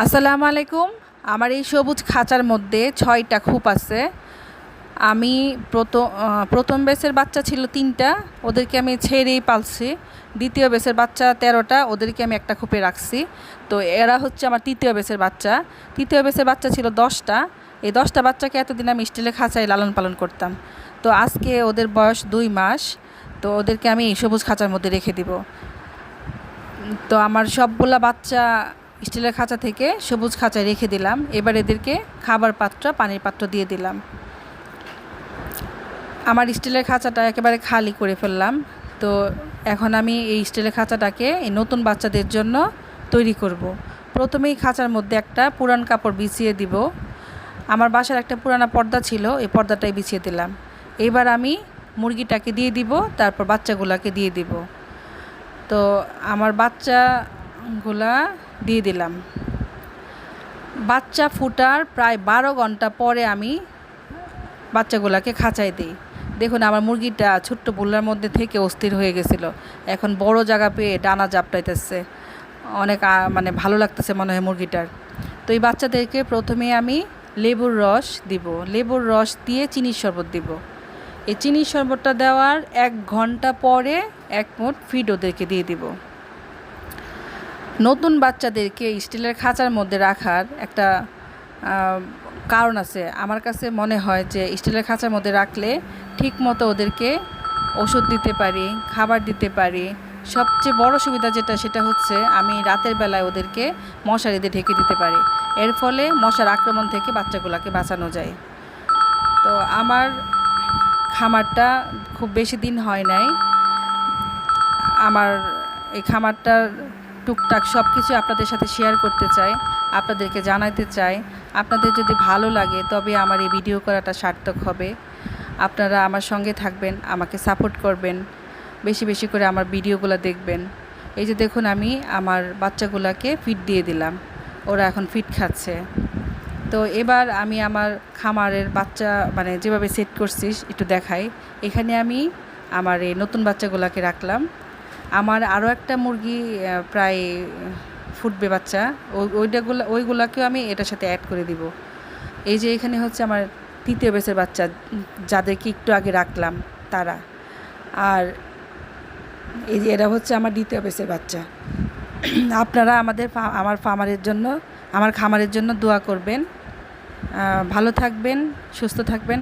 আসসালামু আলাইকুম। আমার এই সবুজ খাঁচার মধ্যে ৬টা খোপ আছে। আমি প্রথম ব্যাচের বাচ্চা ছিল ৩টা, ওদেরকে আমি ছেড়েই পালছি। দ্বিতীয় ব্যাচের বাচ্চা ১৩টা, ওদেরকে আমি একটা খোপে রাখছি। তো এরা হচ্ছে আমার তৃতীয় ব্যাচের বাচ্চা। তৃতীয় ব্যাচের বাচ্চা ছিল ১০টা। এই ১০টা বাচ্চাকে এতদিন আমি স্টিলের খাঁচায় লালন পালন করতাম। তো আজকে ওদের বয়স ২ মাস। তো ওদেরকে আমি এই সবুজ খাঁচার মধ্যে রেখে দিব। তো আমার সবগুলা বাচ্চা স্টিলের খাঁচা থেকে সবুজ খাঁচায় রেখে দিলাম। এবার এদেরকে খাবার পাত্র, পানির পাত্র দিয়ে দিলাম। আমার স্টিলের খাঁচাটা একেবারে খালি করে ফেললাম। তো এখন আমি এই স্টিলের খাঁচাটাকে এই নতুন বাচ্চাদের জন্য তৈরি করব। প্রথমেই খাঁচার মধ্যে একটা পুরান কাপড় বিছিয়ে দিব। আমার বাসার একটা পুরানা পর্দা ছিল, এই পর্দাটাই বিছিয়ে দিলাম। এবার আমি মুরগিটাকে দিয়ে দিব, তারপর বাচ্চাগুলোকে দিয়ে দিব। তো আমার বাচ্চাগুলা দিয়ে দিলাম। বাচ্চা ফুটার প্রায় ১২ ঘন্টা পরে আমি বাচ্চাগুলোকে খাঁচায় দিই। দেখুন আমার মুরগিটা ছোট্ট বুলার মধ্যে থেকে অস্থির হয়ে গেছিল, এখন বড় জায়গা পেয়ে ডানা জাপটাইতেছে। অনেক মানে ভালো লাগতেছে মনে হয় মুরগিটার। তো এই বাচ্চাদেরকে প্রথমে আমি লেবুর রস দিব, লেবুর রস দিয়ে চিনির শরবত দিব। এই চিনির শরবতটা দেওয়ার ১ ঘন্টা পরে ১ মুঠ ফিড ওদেরকে দিয়ে দিব। নতুন বাচ্চাদেরকে স্টিলের খাঁচার মধ্যে রাখার একটা কারণ আছে। আমার কাছে মনে হয় যে স্টিলের খাঁচার মধ্যে রাখলে ঠিকমতো ওদেরকে ওষুধ দিতে পারি, খাবার দিতে পারি। সবচেয়ে বড় সুবিধা যেটা, সেটা হচ্ছে আমি রাতের বেলায় ওদেরকে মশারি দিয়ে ঢেকে দিতে পারি। এর ফলে মশার আক্রমণ থেকে বাচ্চাগুলোকে বাঁচানো যায়। তো আমার খামারটা খুব বেশি দিন হয় নাই। আমার এই খামারটার টুকটাক সব কিছু আপনাদের সাথে শেয়ার করতে চাই, আপনাদেরকে জানাতে চাই। আপনাদের যদি ভালো লাগে তবে আমার এই ভিডিও করাটা সার্থক হবে। আপনারা আমার সঙ্গে থাকবেন, আমাকে সাপোর্ট করবেন, বেশি বেশি করে আমার ভিডিওগুলো দেখবেন। এই যে দেখুন আমি আমার বাচ্চাগুলোকে ফিড দিয়ে দিলাম, ওরা এখন ফিড খাচ্ছে। তো এবার আমি আমার খামারের বাচ্চা মানে যেভাবে সেট করছি একটু দেখাই। এখানে আমি আমার এই নতুন বাচ্চাগুলোকে রাখলাম। আমার আরও একটা মুরগি প্রায় ফুটবে বাচ্চা, ওইগুলাকেও আমি এটার সাথে অ্যাড করে দিব। এই যে এখানে হচ্ছে আমার তৃতীয় ব্যাচের বাচ্চা, যাদেরকে একটু আগে রাখলাম তারা। আর এই যে এরা হচ্ছে আমার দ্বিতীয় ব্যাচের বাচ্চা। আপনারা আমার আমার খামারের জন্য দোয়া করবেন। ভালো থাকবেন, সুস্থ থাকবেন।